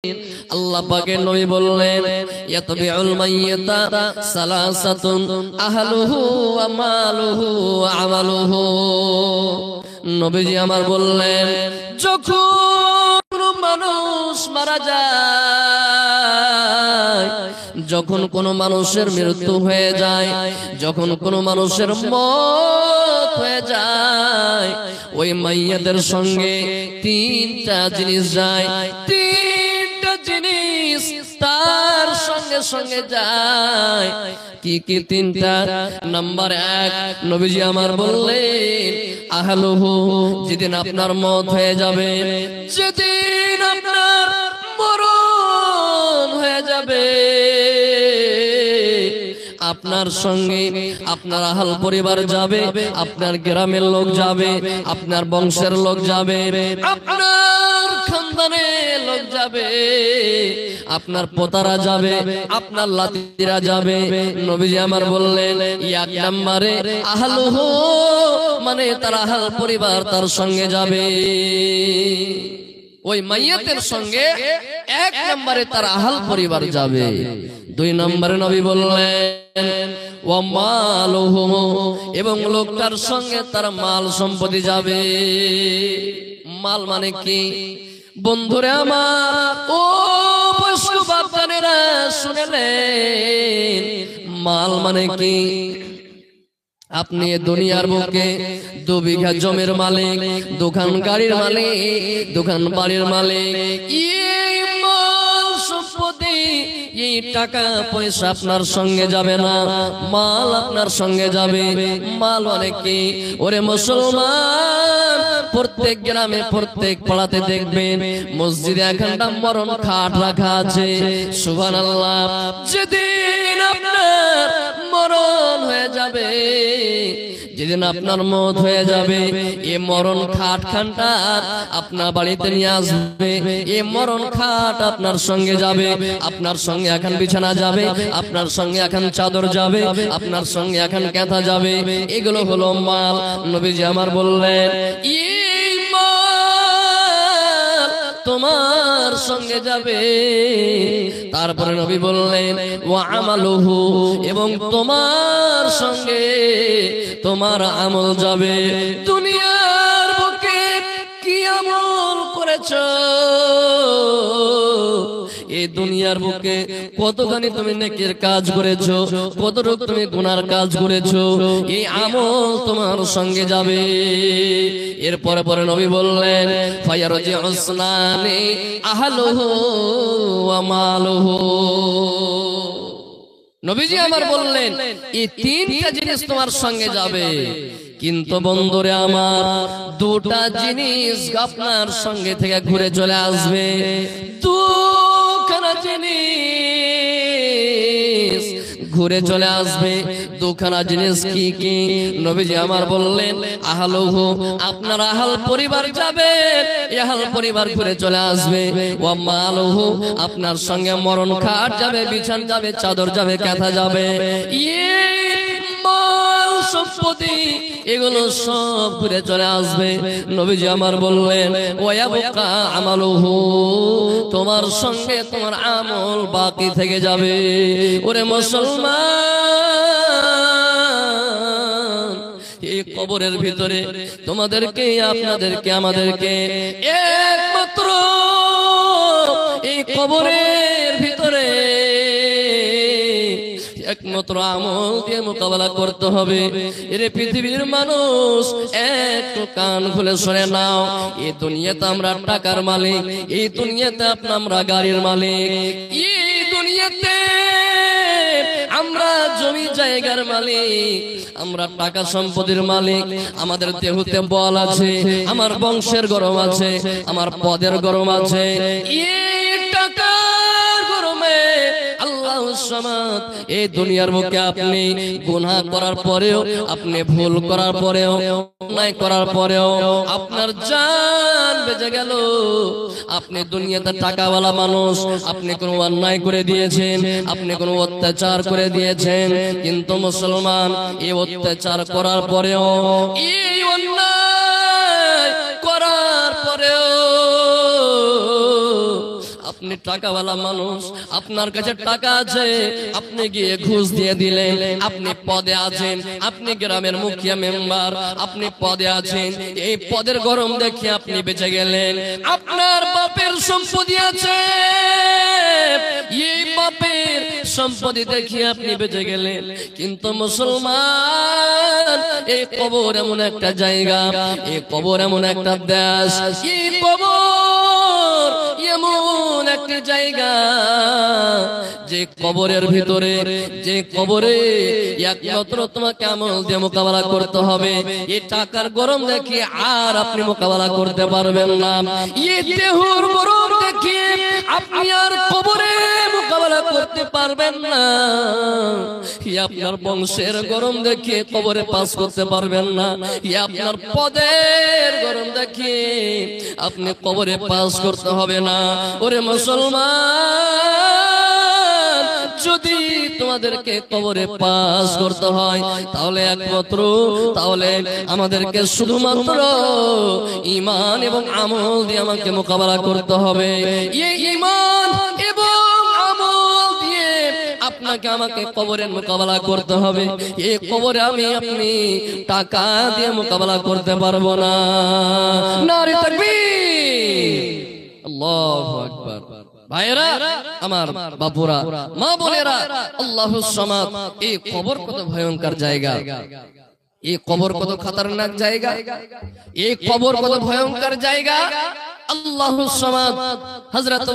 আল্লাহ পাকের নবী বললেন ইয়াতবিউল মাইয়িতা সালাসাতুন আহলুহু ওয়া মালুহু ওয়া আমালুহু। নবীজি আমার বললেন যখন কোনো মানুষ মারা যায়, যখন কোনো মানুষের মৃত্যু হয়ে যায়, যখন কোনো মানুষের মত হয়ে যায়, ওই মাইয়াদের সঙ্গে তিনটা জিনিস যায়, তিনটা জিনিস তার সঙ্গে সঙ্গে যায়। কি কি তিনটা? নাম্বার 1, নবীজি আমার বললেন আহলুহু, যেদিন আপনার মত হয়ে যাবে, যেদিন আপনার মরণ হয়ে যাবে, আপনার সঙ্গে আপনার আহল পরিবার যাবে, আপনার গ্রামের লোক যাবে, আপনার বংশের লোক যাবে, আপনার খানদানের লোক যাবে, আপনার পোতারা যাবে, আপনার লাতিরা যাবে। নবীজি আমার বললেন এক নম্বরে আহলুহু, মানে তার আহল পরিবার তার সঙ্গে যাবে, ওই মাইয়াতের সঙ্গে 1 নম্বরে তার আহল পরিবার যাবে। 2 নম্বরে নবী বললেন ওয়া মালুহু, এবং লোকটার সঙ্গে তার মাল সম্পত্তি যাবে। মাল মানে কি বন্ধুরে আমার, ও বয়স্ক বাপদানেরা শুনেলেন, মাল মানে কি? আপনি দুনিয়ার বুকে 2 বিঘা জমির মালিক, দোকান গাড়ির মালিক, দোকান বাড়ির মালিক, এই মাল সম্পত্তি, এই টাকা পয়সা আপনার সঙ্গে যাবে না, মাল আপনার সঙ্গে যাবে। মাল মানে কি? ওরে মুসলমান, প্রত্যেক গ্রামে প্রত্যেক পাড়াতে দেখবেন মসজিদে এখানটা মরণ খাট রাখা আছে। সুবহানাল্লাহ, যেদিন আপনার মরণ হয়ে যাবে, যেদিন আপনার মত হয়ে যাবে, এই মরণ খাট খানটা আপনার বাড়িতে নিয়ে আসবে, এই মরণ খাট আপনার সঙ্গে যাবে, আপনার সঙ্গে এখন বিছানা যাবে, আপনার সঙ্গে এখন চাদর যাবে, আপনার সঙ্গে এখন কাঁথা যাবে। এগুলো হলো মাল। নবীজি আমার বললেন এই মাল তোমার সঙ্গে যাবে। তারপরে নবী বললেন ওয়া আমালুহু, এবং তোমার সঙ্গে তোমার আমল যাবে। দুনিয়ার বুকে কি আমল করেছো, এই দুনিয়ার বুকে কতখানি তুমি নেকির কাজ করেছো, কতটুকু তুমি গুনার কাজ করেছো, এই আমল তোমার সঙ্গে যাবে। এরপরে পরে নবী বললেন ফায়ারজি উসনানি আহলুহু ওয়া মালুহু। নবীজি আমার বললেন এই 3টা জিনিস তোমার সঙ্গে যাবে, কিন্তু বন্ধুরে আমার 2টা জিনিস আপনার সঙ্গে থেকে ঘুরে চলে আসবে। 2খানা জিনিস ঘুরে চলে আসবে। 2খানা জিনিস কি কি? নবীজি আমার বললেন আহলুহু, আপনার আহল পরিবার যাবে, আহল পরিবার ঘুরে চলে আসবে। ওয়া মালুহু, আপনার সঙ্গে মরণ খাট যাবে, বিছানা যাবে, চাদর যাবে, কাঁথা যাবে। মাল সম্পত্তি এগুলো সব ঘুরে চলে আসবে। নবীজি আমার বললেন ওয়ায়াবকা আমালুহু, তোমার সঙ্গে তোমার আমল বাকি থেকে যাবে। ওরে মুসলমান, এই কবরের ভিতরে তোমাদেরকে, আপনাদেরকে, আমাদেরকে একমাত্র এই কবরের ভিতরে একমাত্র আমল দিয়ে মোকাবেলা করতে হবে। এর পৃথিবীর মানুষ একটু কান খুলে শুনে নাও, এই দুনিয়াতে আমরা টাকার মালিক, এই দুনিয়াতে আমরা গাড়ির মালিক, এই দুনিয়াতে আমরা জমি জায়গার মালিক, আমরা টাকা সম্পদের মালিক, আমাদের দেহতে বল আছে, আমার বংশের গরম আছে, আমার পদের গরম আছে। এই টাকার গরমে আল্লাহ সামাদ এই দুনিয়ার মুখে আপনি গুনাহ করার পরেও, আপনি ভুল করার পরেও, অন্যায় করার পরেও আপনার জান বেঁচে গেল। আপনি দুনিয়াতে টাকাওয়ালা মানুষ, আপনি কোনো অন্যায় করে দিয়েছেন, আপনি কোনো অত্যাচার করে দিয়েছেন, কিন্তু মুসলমান এই অত্যাচার করার পরেও, এই অন্যায় করার পরেও আপনি টাকাওয়ালা মানুষ, আপনার কাছে টাকা আছে, আপনি গিয়ে ঘুষ দিয়ে দিলেন, আপনি পদে আছেন, আপনি গ্রামের মুখিয়া মেম্বার, আপনি পদে আছেন, এই পদের গরম দেখে আপনি বেঁচে গেলেন। আপনার বাপের সম্পত্তি আছে, এই বাপের সম্পত্তি দেখে আপনি বেঁচে গেলেন। কিন্তু মুসলমান, এই কবর এমন একটা জায়গা, এই কবর এমন একটা দেশ, এই কবর এমন একটা জায়গা যে কবরের ভিতরে, যে কবরে একমাত্র তোমাকে আমল দিয়ে মোকাবেলা করতে হবে। এই টাকার গরম দেখে আর আপনি মোকাবেলা করতে পারবেন না। এই দেহর গরম দেখে আপনি আর কবরে মোকাবেলা করতে পারবেন না। আপনার বংশের গরম দেখে কবরে পাস করতে পারবেন না। আপনার পদের গরম দেখে আপনি কবরে পাস করতে হবে না। ওরে মুসলমান, যদি তোমাদেরকে কবরে পাস করতে হয় তাহলে একমাত্র, তাহলে আমাদেরকে শুধুমাত্র ঈমান এবং আমল দিয়ে আমাকে মোকাবেলা করতে হবে। এই ঈমান এবং আমল দিয়ে আপনাকে আমাকে কবরের মোকাবেলা করতে হবে। এই কবরে আমি আপনি টাকা দিয়ে মোকাবেলা করতে পারবো না। নারে তাকবীর, আল্লাহু আকবার। ভাইরা আমার, বাপুরা, মা বোনেরা, আল্লাহুস সামাদ। এই কবর কত ভয়ঙ্কর জায়গা, এই কবর কত খতরনাক জায়গা, এই কবর কত ভয়ঙ্কর জায়গা। আল্লাহুস সামাদ হযরত